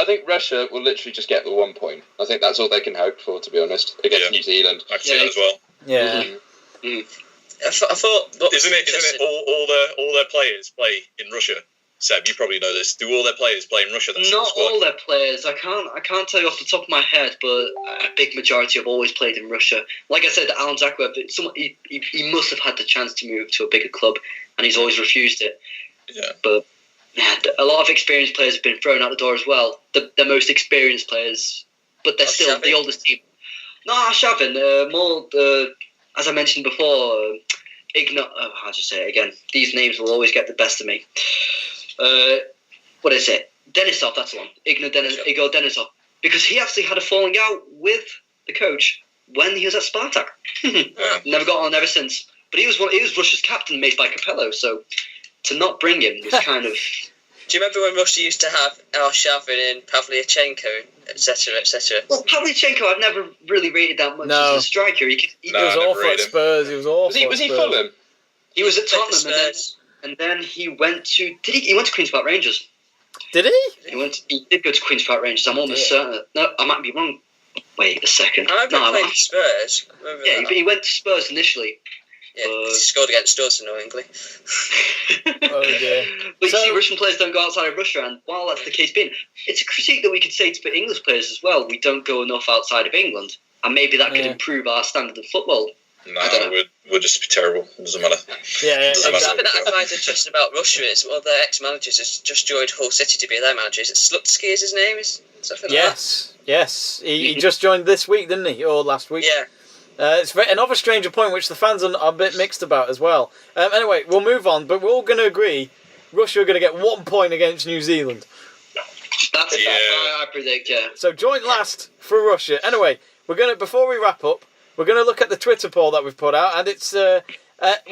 think Russia will literally just get the 1 point. I think that's all they can hope for, to be honest, against New Zealand.
I can see that as well.
Yeah.
I thought.
Isn't it all their players play in Russia? Seb, you probably know this. Do all their players play in Russia?
Not all their players. I can't tell you off the top of my head, but a big majority have always played in Russia. Like I said, Alan Zagoev, he must have had the chance to move to a bigger club, and he's always refused it.
Yeah.
But a lot of experienced players have been thrown out the door as well. The most experienced players, but they're still the oldest team. No, Shavin, more as I mentioned before, how do you say it again? These names will always get the best of me. What is it? Denisov, that's the one. Igor Denisov. Because he actually had a falling out with the coach when he was at Spartak. Never got on ever since. But he was Russia's captain, made by Capello, so to not bring him was kind of...
Do you remember when Russia used to have Arshavin and Pavlyuchenko, etc., etc.?
Well, Pavlyuchenko, I've never really rated that much as a striker. He
was awful at Spurs. He was awful.
Was he Fulham?
He was at Tottenham, and then he went to... He went to Queen's Park Rangers.
Did he?
He did go to Queen's Park Rangers. I'm almost certain. No, I might be wrong. Wait a second.
I remember playing for Spurs.
He went to Spurs initially.
Yeah, he scored against us, annoyingly.
Oh dear.
But you see, Russian players don't go outside of Russia, and while that's the case being, it's a critique that we could say for English players as well. We don't go enough outside of England, and maybe that could improve our standard of football.
No, we'll just be terrible. It doesn't matter.
Yeah,
something that I find interesting about Russia is one of their ex-managers has just joined Hull City to be their manager. Is it Slutsky is his name? Is something like that? Yes.
He just joined this week, didn't he? Or last week?
Yeah.
It's another stranger point which the fans are a bit mixed about as well. Anyway, we'll move on, but we're all going to agree Russia are going to get 1 point against New Zealand.
That's I predict, yeah.
So joint last for Russia. Anyway, before we wrap up, we're going to look at the Twitter poll that we've put out, and it's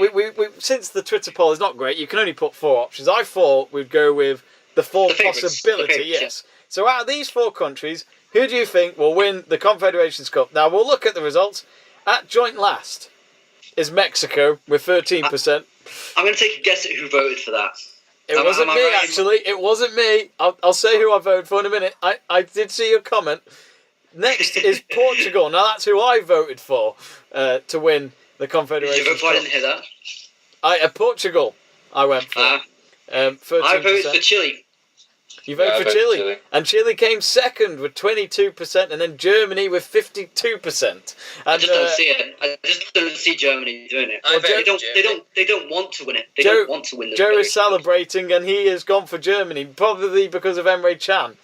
we since the Twitter poll is not great, you can only put 4 options. I thought we'd go with the possibility. Yes. So out of these 4 countries, who do you think will win the Confederations Cup? Now we'll look at the results. At joint last is Mexico with 13%.
I'm going to take a guess at who voted for that.
It wasn't me, right? Actually. It wasn't me. I'll say who I voted for in a minute. I did see your comment. Next is Portugal. Now that's who I voted for to win the Confederations Cup.
Did you vote for? I didn't hear that.
Portugal. I went for. 13%.
I voted for Chile.
You voted for Chile. And Chile came second with 22%, and then Germany with 52%. And,
I just don't see it. I just don't see Germany doing it. They don't want to win it. They don't want to win.
Joe is celebrating, and he has gone for Germany, probably because of Emre Can.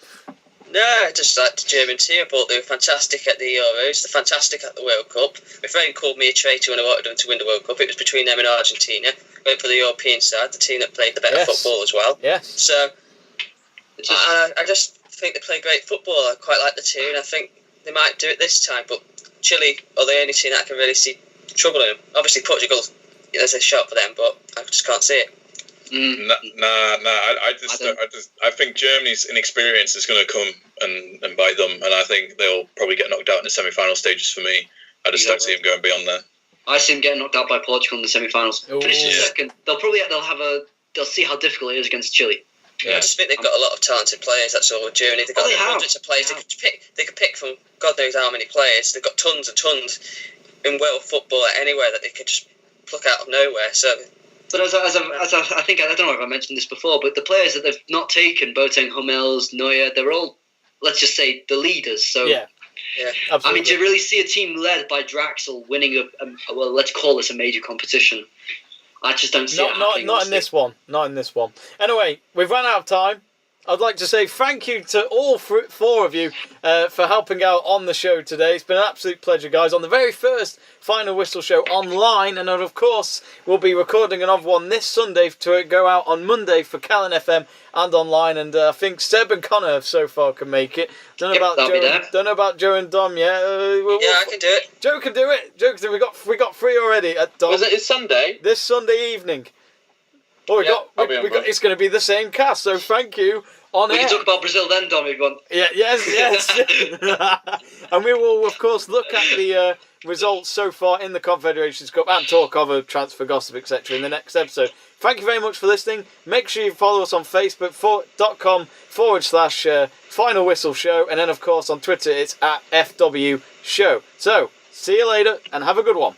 No, I just like the German team. I thought they were fantastic at the Euros. They're fantastic at the World Cup. My friend called me a traitor when I wanted them to win the World Cup. It was between them and Argentina. Went for the European side, the team that played the better football as well.
Yes.
So I just think they play great football. I quite like the team, and I think they might do it this time. But Chile are the only team that I can really see trouble in them. Obviously, Portugal, there's a shot for them, but I just can't see it.
I think Germany's inexperience is going to come and bite them, and I think they'll probably get knocked out in the semi-final stages for me. I just don't see him going beyond there.
I see him getting knocked out by Portugal in the semi-finals. Finishing second. They'll see how difficult it is against Chile.
Yeah. I just think they've got a lot of talented players. That's all with Germany. They've got hundreds of players. They could pick from God knows how many players. They've got tons and tons in world football anywhere that they could just pluck out of nowhere. So,
but as I think, I don't know if I mentioned this before, but the players that they've not taken, Boateng, Hummels, Neuer, they're all, let's just say, the leaders. So
yeah,
absolutely. I mean, do you really see a team led by Draxler winning well, let's call this a major competition? I just don't see it happening.
Not in this one. Not in this one. Anyway, we've run out of time. I'd like to say thank you to all four of you for helping out on the show today. It's been an absolute pleasure, guys. On the very first Final Whistle show online, and of course, we'll be recording another one this Sunday to go out on Monday for Callan FM and online. And I think Seb and Conor so far can make it. Don't know about Joe and Dom yet.
I can do it.
Joe can do it. We got three already at Dom.
Was it Sunday?
This Sunday evening. Oh, it's going to be the same cast. So thank you.
We can talk about Brazil then, Dom, if you want.
Yes. And we will, of course, look at the results so far in the Confederations Cup and talk other transfer gossip, etc. in the next episode. Thank you very much for listening. Make sure you follow us on Facebook.com/Final Whistle Show. And then, of course, on Twitter, it's @FW Show. So, see you later and have a good one.